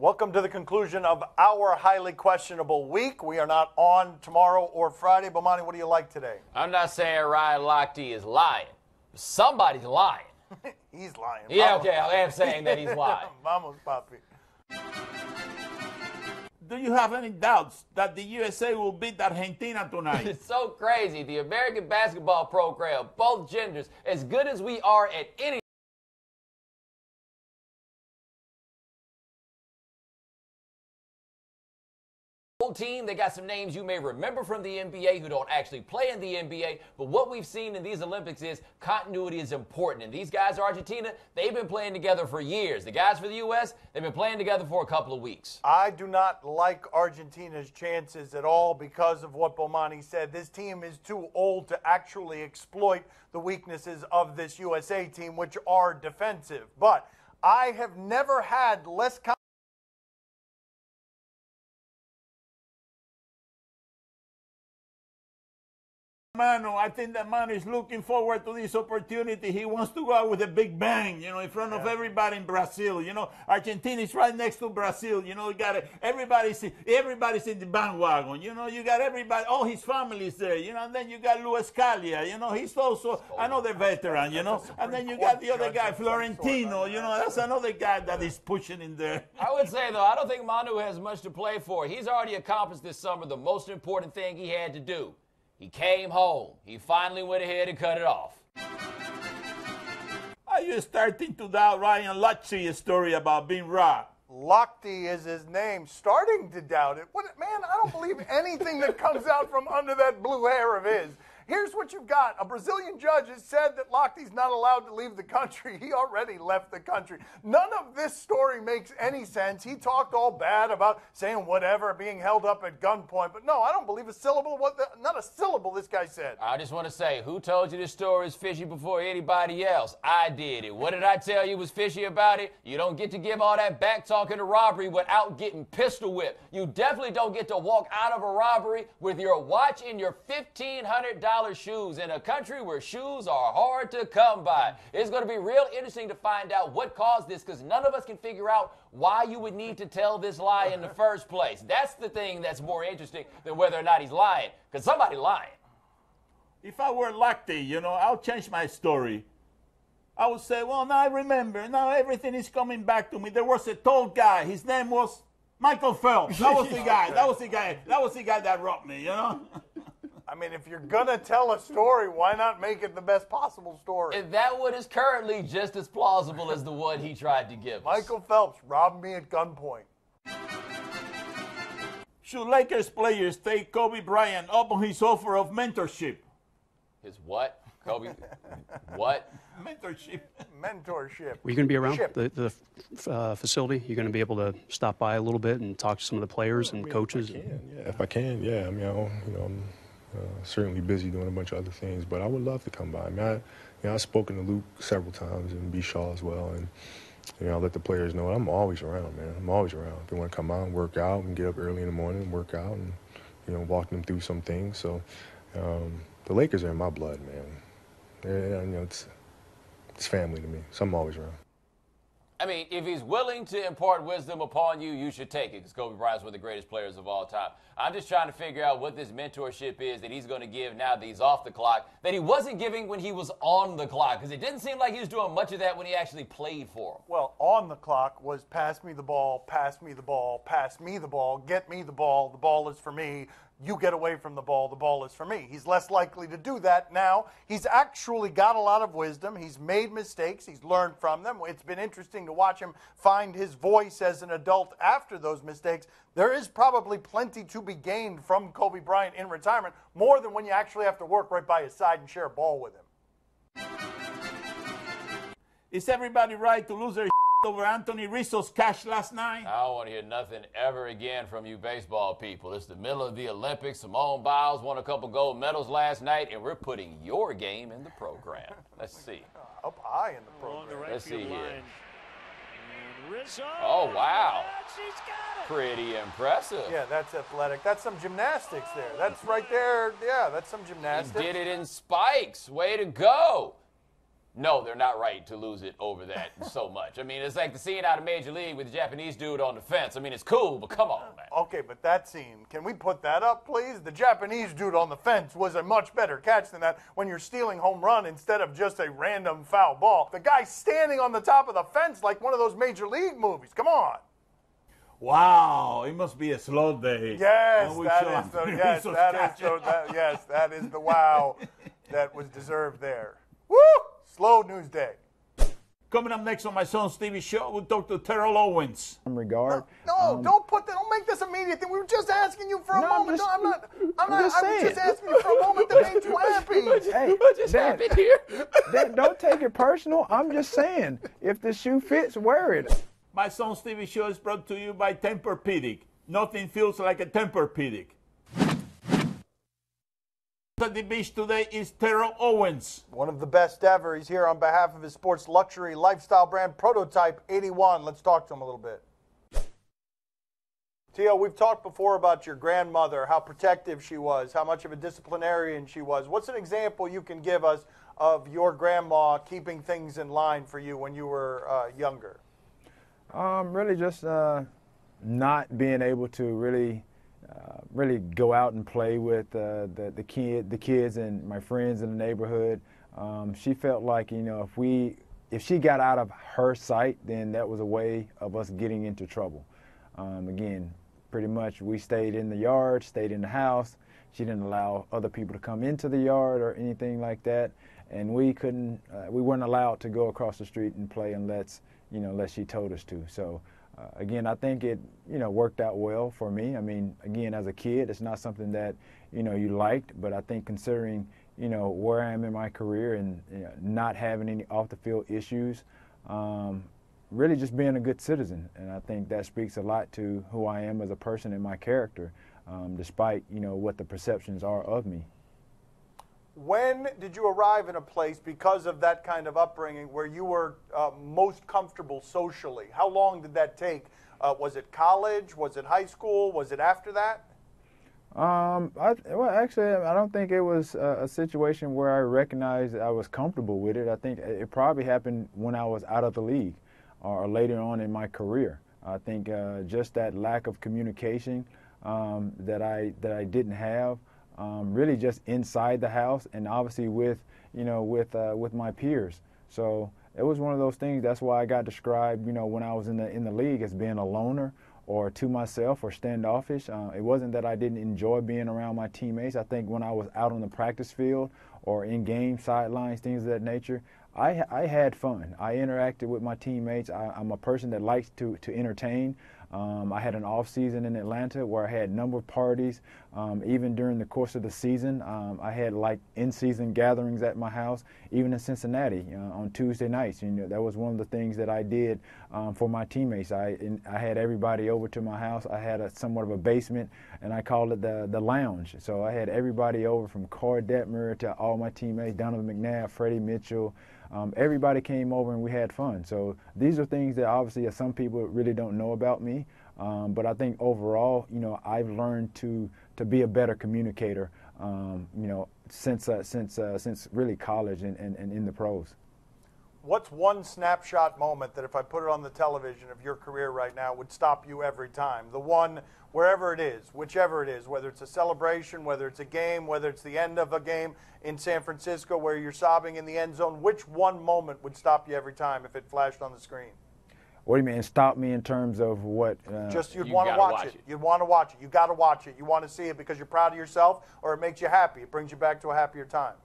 Welcome to the conclusion of our highly questionable week. We are not on tomorrow or Friday. Bomani, what do you like today? I'm not saying Ryan Lochte is lying. Somebody's lying. He's lying. Yeah, Vamos. okay, I am saying that he's lying. Vamos, papi. Do you have any doubts that the USA will beat Argentina tonight? It's so crazy. The American basketball program, both genders, as good as we are at any team. They got some names you may remember from the NBA who don't actually play in the NBA, but what we've seen in these Olympics is continuity is important. And these guys, Argentina, they've been playing together for years. The guys for the U.S., they've been playing together for a couple of weeks. I do not like Argentina's chances at all because of what Bomani said. This team is too old to actually exploit the weaknesses of this USA team, which are defensive. But I have never had less confidence. Mano, I think that man is looking forward to this opportunity. He wants to go out with a big bang, in front of everybody in Brazil. Argentina is right next to Brazil. You got everybody's in the bandwagon. You got everybody, all his family is there. And then you got Luis Scalia. He's also another veteran. And then you got the other guy, Florentino. That's another guy that is pushing in there. I would say, though, I don't think Manu has much to play for. He's already accomplished this summer the most important thing he had to do. He came home. He finally went ahead and cut it off. Are you starting to doubt Ryan Lochte's story about being robbed? Lochte is his name. Starting to doubt it. Man, I don't believe anything that comes out from under that blue hair of his. Here's what you've got. A Brazilian judge has said that Lochte's not allowed to leave the country. He already left the country. None of this story makes any sense. He talked all bad about saying whatever, being held up at gunpoint. But no, I don't believe a syllable. Not a syllable this guy said. I just want to say, who told you this story is fishy before anybody else? I did it. What did I tell you was fishy about it? You don't get to give all that back talking to robbery without getting pistol whipped. You definitely don't get to walk out of a robbery with your watch and your $1,500 shoes in a country where shoes are hard to come by. It's going to be real interesting to find out what caused this, because none of us can figure out why you would need to tell this lie in the first place. That's the thing that's more interesting than whether or not he's lying, because somebody's lying. If I were Lochte, I'll change my story. I would say, well, now I remember. Now everything is coming back to me. There was a tall guy. His name was Michael Phelps. That was the guy. That was the guy. That was the guy that robbed me, I mean, if you're going to tell a story, why not make it the best possible story? And that one is currently just as plausible as the one he tried to give us. Michael Phelps robbed me at gunpoint. Should Lakers players take Kobe Bryant up on his offer of mentorship? His what? Kobe? What? Mentorship. Mentorship. Were you going to be around the facility? You're going to be able to stop by a little bit and talk to some of the players and coaches? If I can, yeah. I mean, I'm certainly busy doing a bunch of other things, but I would love to come by. I mean, I've spoken to Luke several times and B. Shaw as well, and I'll let the players know I'm always around, man. I'm always around. If they want to come out and work out and get up early in the morning and work out and walk them through some things. So the Lakers are in my blood, man. It's family to me, so I'm always around. I mean, if he's willing to impart wisdom upon you, you should take it, because Kobe Bryant's one of the greatest players of all time. I'm just trying to figure out what this mentorship is that he's going to give now that he's off the clock, that he wasn't giving when he was on the clock, because it didn't seem like he was doing much of that when he actually played for him. Well, on the clock was pass me the ball, pass me the ball, pass me the ball, get me the ball is for me. You get away from the ball is for me. He's less likely to do that now. He's actually got a lot of wisdom. He's made mistakes. He's learned from them. It's been interesting to watch him find his voice as an adult after those mistakes. There is probably plenty to be gained from Kobe Bryant in retirement, more than when you actually have to work right by his side and share a ball with him. Is everybody right to lose their over Anthony Rizzo's cash last night? I don't want to hear nothing ever again from you baseball people. It's the middle of the Olympics. Simone Biles won a couple gold medals last night, and we're putting your game in the program. Let's see. Up high in the program. Let's see here. Oh, wow. Pretty impressive. Yeah, that's athletic. That's some gymnastics there. That's right there. Yeah, that's some gymnastics. He did it in spikes. Way to go. no, they're not right to lose it over that so much. I mean, it's like the scene out of Major League with the Japanese dude on the fence. I mean, it's cool, but come on, man. Okay, but that scene, can we put that up, please? The Japanese dude on the fence was a much better catch than that when you're stealing home run instead of just a random foul ball. The guy standing on the top of the fence like one of those Major League movies. Come on. Wow, it must be a slow day. Yes, And we that saw is the, him. yes, So that is sketchy. the, that, yes, that is the wow that was deserved there. Woo! Slow news day. Coming up next on my son Stevie's show, we'll talk to Terrell Owens. Regard. No, don't put that. Don't make this immediate thing. We were just asking you for a moment. just- I'm not. I'm I just was just saying. asking you for a moment that made you happy. Hey, What just Dad, happened here? Dad, don't take it personal. I'm just saying, if the shoe fits, wear it. My son Stevie show is brought to you by Tempur-Pedic. Nothing feels like a Tempur-Pedic. At the beach today is Terrell Owens. One of the best ever. He's here on behalf of his sports luxury lifestyle brand, Prototype 81. Let's talk to him a little bit. Tio, we've talked before about your grandmother, how protective she was, how much of a disciplinarian she was. What's an example you can give us of your grandma keeping things in line for you when you were younger? Really just not being able to really go out and play with the kids and my friends in the neighborhood. She felt like, you know, if she got out of her sight, then that was a way of us getting into trouble. Again, pretty much we stayed in the yard, stayed in the house. She didn't allow other people to come into the yard or anything like that, and we weren't allowed to go across the street and play unless she told us to. So. Again, I think it, worked out well for me. I mean, again, as a kid, it's not something that, you liked, but I think considering, where I am in my career and not having any off-the-field issues, really just being a good citizen. And I think that speaks a lot to who I am as a person and my character, despite, what the perceptions are of me. When did you arrive in a place because of that kind of upbringing where you were most comfortable socially? How long did that take? Was it college? Was it high school? Was it after that? Actually, I don't think it was a situation where I recognized I was comfortable with it. I think it probably happened when I was out of the league or later on in my career. I think just that lack of communication that I didn't have. Really just inside the house and obviously with my peers. So it was one of those things. That's why I got described, when I was in the league as being a loner or to myself or standoffish. It wasn't that I didn't enjoy being around my teammates. I think when I was out on the practice field or in game sidelines, things of that nature, I had fun. I interacted with my teammates. I'm a person that likes to entertain. I had an off season in Atlanta where I had a number of parties. Even during the course of the season, I had like in-season gatherings at my house. Even in Cincinnati on Tuesday nights, that was one of the things that I did for my teammates. I had everybody over to my house. I had somewhat of a basement, and I called it the lounge. So I had everybody over from Cord Detmer to all my teammates, Donovan McNabb, Freddie Mitchell. Everybody came over and we had fun. So these are things that obviously some people really don't know about me. But I think overall, I've learned to be a better communicator, since really college and in the pros. What's one snapshot moment that if I put it on the television of your career right now would stop you every time? The one, wherever it is, whichever it is, whether it's a celebration, whether it's a game, whether it's the end of a game in San Francisco where you're sobbing in the end zone, which one moment would stop you every time if it flashed on the screen? What do you mean, stop me in terms of what? Just you'd You want to gotta watch watch it. it. You'd want to watch it. You got to watch it. You want to see it because you're proud of yourself or it makes you happy. It brings you back to a happier time.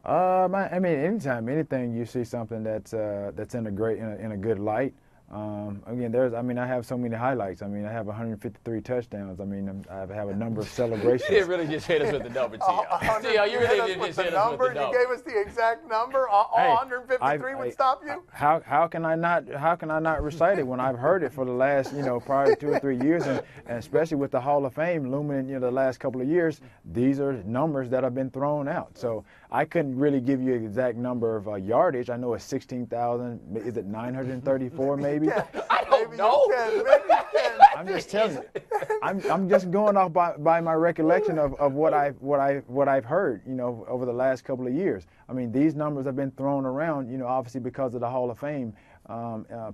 I mean, anytime, anything you see something that's in a good light. Again, I have so many highlights. I mean, I have 153 touchdowns. I mean, I have a number of celebrations. You didn't really just hit us with the number, Tio. Tio, you really didn't just hit us with the number. You gave us the exact number. All Hey, 153 would stop you. How can I not recite it when I've heard it for the last probably 2 or 3 years, and especially with the Hall of Fame looming the last couple of years, these are numbers that have been thrown out. So I couldn't really give you an exact number of yardage. I know it's 16,000. Is it 934 maybe? Yeah, I don't Maybe No. you can. Maybe you can. I'm just telling you. I'm just going off by my recollection of what I've heard, you know, over the last couple of years. I mean, these numbers have been thrown around, you know, obviously because of the Hall of Fame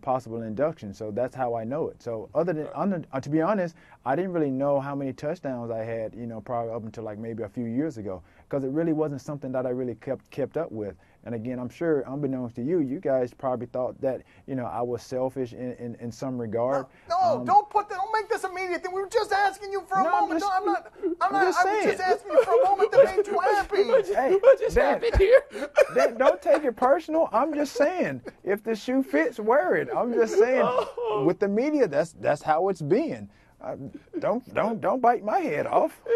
possible induction. So that's how I know it. So to be honest, I didn't really know how many touchdowns I had, you know, probably up until like maybe a few years ago, because it really wasn't something that I really kept up with. And again, I'm sure, unbeknownst to you, you guys probably thought that, you know, I was selfish in some regard. No, don't make this immediate thing. We were just asking you for a moment. I was just asking you for a moment that made you happy. Hey, What just happened here? Don't take it personal. I'm just saying, if the shoe fits, wear it. I'm just saying, with the media, that's how it's been. Don't bite my head off. Yeah.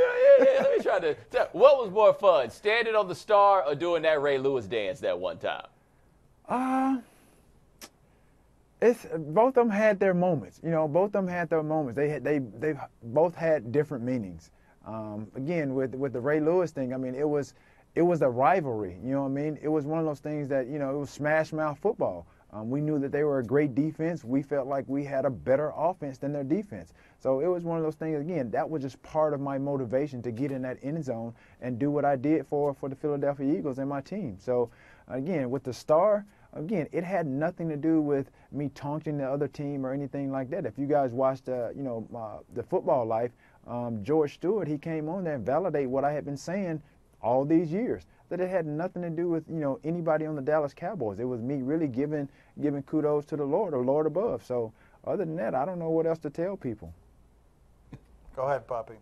Let me try to tell. What was more fun, standing on the star or doing that Ray Lewis dance that one time? It's both of them had their moments. You know, both of them had their moments. They both had different meanings. Again, with the Ray Lewis thing, I mean, it was a rivalry. You know what I mean? It was one of those things that, you know, it was smash mouth football. We knew that they were a great defense. We felt like we had a better offense than their defense. So it was one of those things, again, that was just part of my motivation to get in that end zone and do what I did for the Philadelphia Eagles and my team. So, again, with the star, again, it had nothing to do with me taunting the other team or anything like that. If you guys watched, you know, the Football Life, George Stewart, he came on there and validated what I had been saying all these years, that it had nothing to do with, you know, anybody on the Dallas Cowboys. It was me really giving kudos to the Lord or Lord above. So other than that, I don't know what else to tell people. Go ahead, Poppy.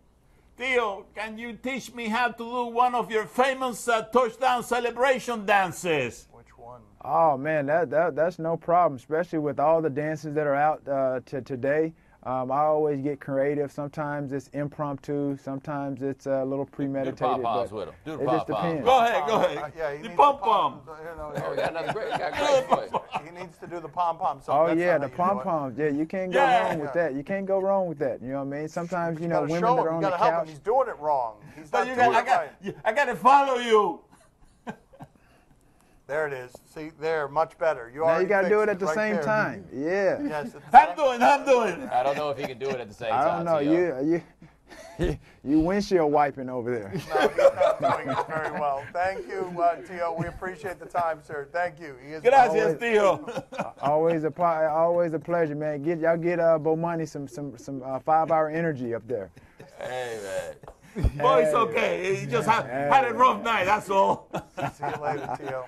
Theo, can you teach me how to do one of your famous touchdown celebration dances? Which one? Oh man, that's no problem, especially with all the dances that are out today. I always get creative. Sometimes it's impromptu. Sometimes it's a little premeditated. Do the pom-poms with them. Do the it just pom-poms. depends. Go ahead. Yeah, The pom-pom. Oh, we got another great voice. He needs to do the pom-pom. So Oh that's yeah, not the how you do it. pom-poms. Yeah, you can't go Yeah. wrong with that. You can't go wrong with that. You know what I mean? Sometimes, you know, gotta women show that him. are on You the gotta help him. couch. He's doing it wrong. He's not But doing it right. I got to follow you. There it is. See, there, much better. Now you got to do it at the right same there. time. Yeah. Yes, it's I'm doing. I don't know if he can do it at the same I time. don't know. Theo. You windshield wiping over there. No, he's not doing it very well. Thank you, Tio. We appreciate the time, sir. Thank you. He is Gracias, Theo. always a pleasure, man. Y'all get Bomani some 5-hour energy up there. Hey, man. Boy, it's okay. He just had a rough night, that's all. See you later, Tio.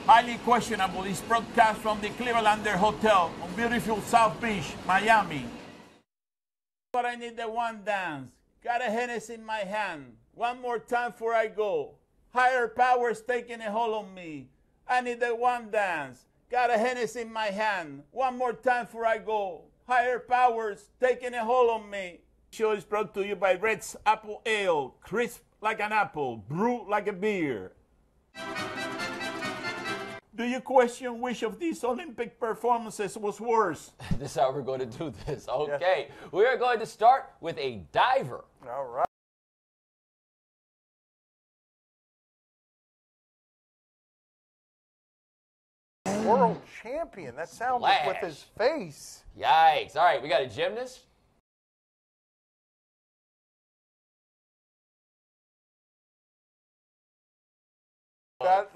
Highly questionable. This broadcast from the Clevelander Hotel on beautiful South Beach, Miami. But I need the one dance. Got a Hennessy in my hand. One more time before I go. Higher powers taking a hold on me. I need the one dance. Got a Hennessy in my hand. One more time before I go. Higher powers taking a hold on me. Show is brought to you by Red's Apple Ale. Crisp like an apple. Brew like a beer. Do you question which of these Olympic performances was worse? This is how we're going to do this. Okay. We are going to start with a diver. All right. World champion. That sounded with his face. Yikes. All right, we got a gymnast.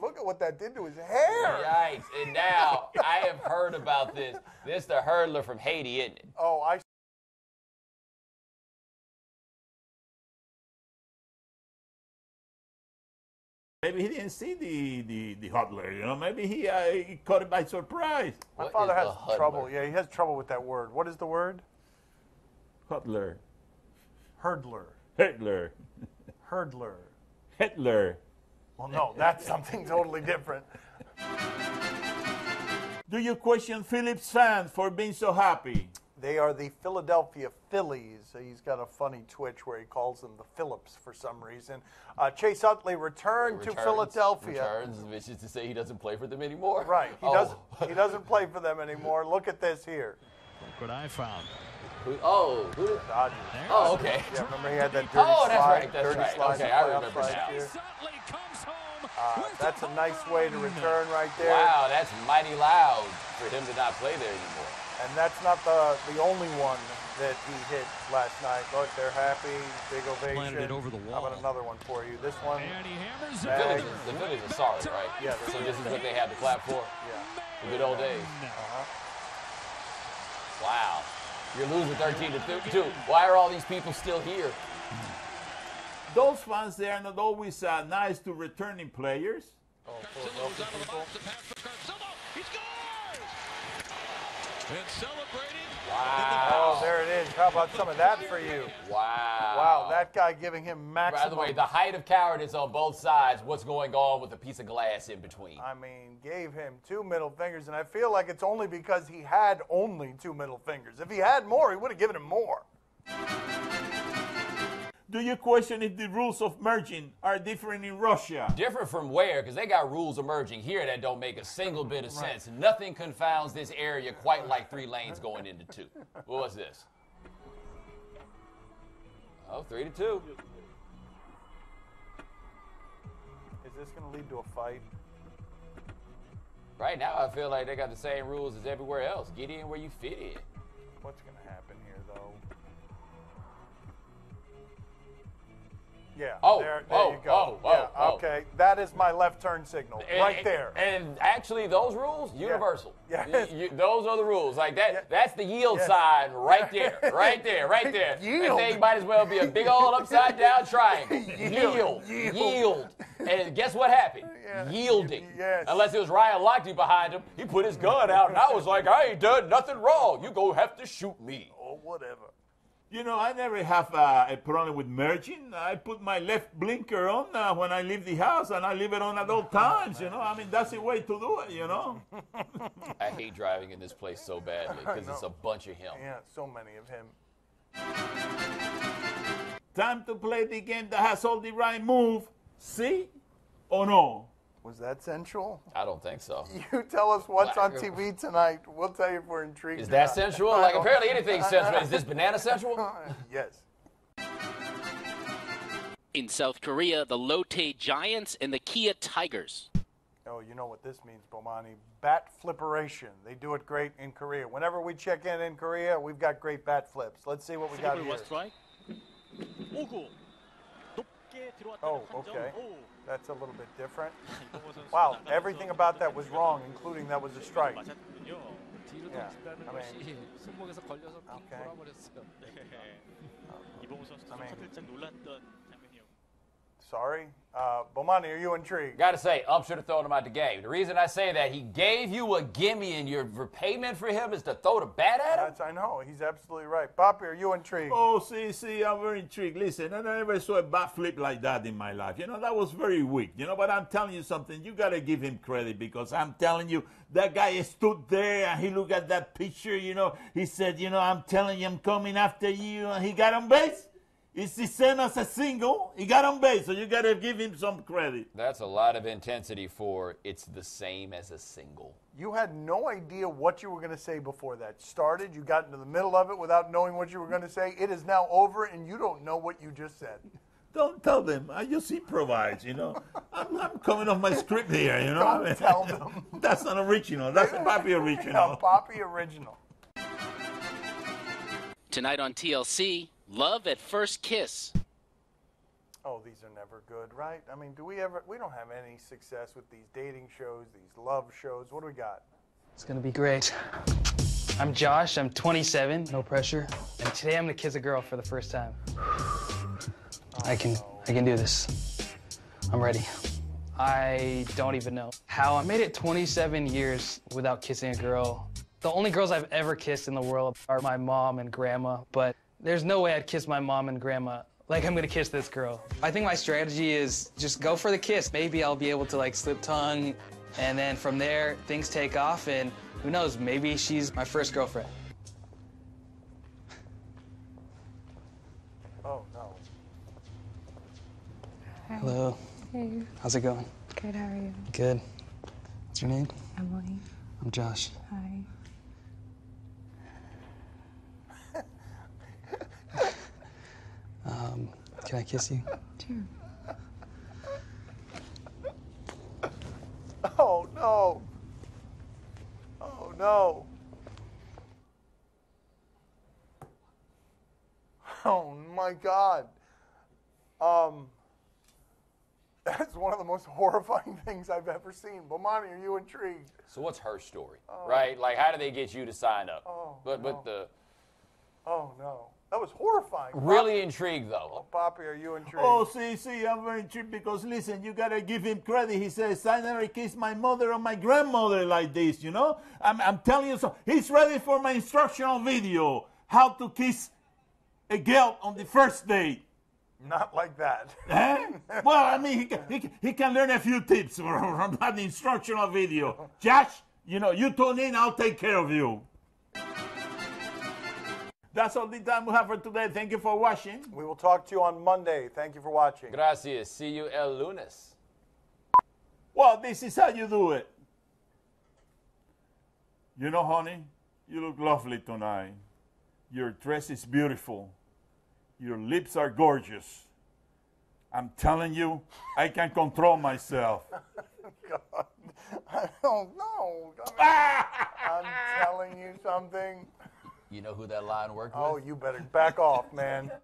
Look at what that did to his hair. Yikes. And now, I have heard about this. This is the hurdler from Haiti, isn't it? Oh, I. Maybe he didn't see the hurdler, you know. Maybe he caught it by surprise. My What father is has the hurdler? trouble. Yeah, he has trouble with that word. What is the word? Hurdler. Hurdler. Hitler. Hurdler. Hitler. Well, no, that's something totally different. Do you question Phillips fans for being so happy? They are the Philadelphia Phillies. He's got a funny twitch where he calls them the Phillips for some reason. Chase Utley returned to Philadelphia. Returns, which is to say he doesn't play for them anymore. Right. He doesn't play for them anymore. Look at this here. Look what I found. Who Dodgers. Oh, okay. Yeah, remember he had that dirty Oh, that's slide. right. That's dirty right. slide Okay, in the I playoffs remember last now. year. Utley comes home That's a nice way to return right there. Wow, that's mighty loud for him to not play there anymore. And that's not the only one that he hit last night. Look, they're happy, big ovation. Planted it over the wall. How about another one for you? This one. And he hammers bag. The Phillies are sorry, right? Yeah. So this is what they had to clap for? Yeah. The good old days. Wow. You're losing 13-2. Why are all these people still here? Those fans, they are not always nice to returning players. Oh, Philadelphia people. He scores! And celebrating. Wow. Oh, there it is. How about some of that for you? Wow. Wow, that guy giving him maximum. By the way, the height of cowardice on both sides. What's going on with a piece of glass in between? I mean, gave him 2 middle fingers, and I feel like it's only because he had only 2 middle fingers. If he had more, he would have given him more. Do you question if the rules of merging are different in Russia? Different from where? Because they got rules emerging here that don't make a single bit of sense. Nothing confounds this area quite like 3 lanes going into 2. What was this? Oh, 3-2. Is this going to lead to a fight? Right now, I feel like they got the same rules as everywhere else. Get in where you fit in. What's going to happen here, though? Yeah, there you go. Okay, that is my left turn signal, right there. And actually, those rules, universal. Yeah. Those are the rules. Like that. Yeah. That's the yield sign right there. Right there. Right there. Yield. That thing might as well be a big old upside down triangle. Yield. Yield. And guess what happened? Yeah. Yielding. Yes. Unless it was Ryan Lochte behind him. He put his gun out, and I was like, I ain't done nothing wrong. You go have to shoot me. Or whatever. You know, I never have a problem with merging. I put my left blinker on when I leave the house, and I leave it on at all times, you know. I mean, that's the way to do it, you know. I hate driving in this place so badly because it's a bunch of him. Yeah, so many of him. Time to play the game that has all the right move. See or no? Was that sensual? I don't think so. You tell us what's on TV tonight. We'll tell you if we're intrigued. Is or that not. sensual? Like, apparently anything's sensual. Is this banana sensual? Yes. In South Korea, the Lotte Giants and the Kia Tigers. Oh, you know what this means, Bomani. Bat flipperation. They do it great in Korea. Whenever we check in Korea, we've got great bat flips. Let's see what we got here. Oh, okay. That's a little bit different. Wow, everything about that was wrong, including that was a strike. Yeah, I mean, sorry. Bomani, are you intrigued? Got to say, Ump should have thrown him out the game. The reason I say that, he gave you a gimme, and your repayment for him is to throw the bat at him? I know. He's absolutely right. Poppy, are you intrigued? Oh, see, I'm very intrigued. Listen, I never saw a bat flip like that in my life. You know, that was very weak. You know, but I'm telling you something. You got to give him credit because I'm telling you, that guy stood there and he looked at that picture, you know. He said, you know, I'm telling you, I'm coming after you. And he got on base. It's the same as a single. He got on base, so you got to give him some credit. That's a lot of intensity for it's the same as a single. You had no idea what you were going to say before that started. You got into the middle of it without knowing what you were going to say. It is now over, and you don't know what you just said. Don't tell them. I just improvise, you know. I'm coming off my script here, you know. Don't tell them. That's not original. That's a Poppy original. A Poppy original. Tonight on TLC, Love at First Kiss. Oh, these are never good, right? I mean, we don't have any success with these dating shows, these love shows. What do we got? It's gonna be great. I'm Josh, I'm 27, no pressure. And today I'm gonna kiss a girl for the first time. I can do this. I'm ready. I don't even know how I made it 27 years without kissing a girl. The only girls I've ever kissed in the world are my mom and grandma, but there's no way I'd kiss my mom and grandma like I'm gonna kiss this girl. I think my strategy is just go for the kiss. Maybe I'll be able to like slip tongue, and then from there, things take off, and who knows, maybe she's my first girlfriend. Oh, no. Hi. Hello. Hey. How's it going? Good, how are you? Good. What's your name? Emily. I'm Josh. Hi. Can I kiss you? Sure. Oh, no. Oh, no. Oh, my God. That's one of the most horrifying things I've ever seen. Bomani, are you intrigued? So what's her story, right? Like, how do they get you to sign up? Oh, but no. the Oh, no. That was horrifying. really Poppy, intrigued, though. Poppy, are you intrigued? Oh, see, I'm very intrigued because, listen, you got to give him credit. He says, I never kissed my mother or my grandmother like this, you know? I'm telling you so. He's ready for my instructional video, how to kiss a girl on the first date. Not like that. Huh? Well, I mean, he can learn a few tips from that instructional video. Josh, you know, you tune in, I'll take care of you. That's all the time we have for today. Thank you for watching. We will talk to you on Monday. Thank you for watching. Gracias. See you el lunes. Well, this is how you do it. You know, honey, you look lovely tonight. Your dress is beautiful. Your lips are gorgeous. I'm telling you, I can control myself. God, I don't know. I'm telling you something. You know who that line worked with? Oh, you better back off, man.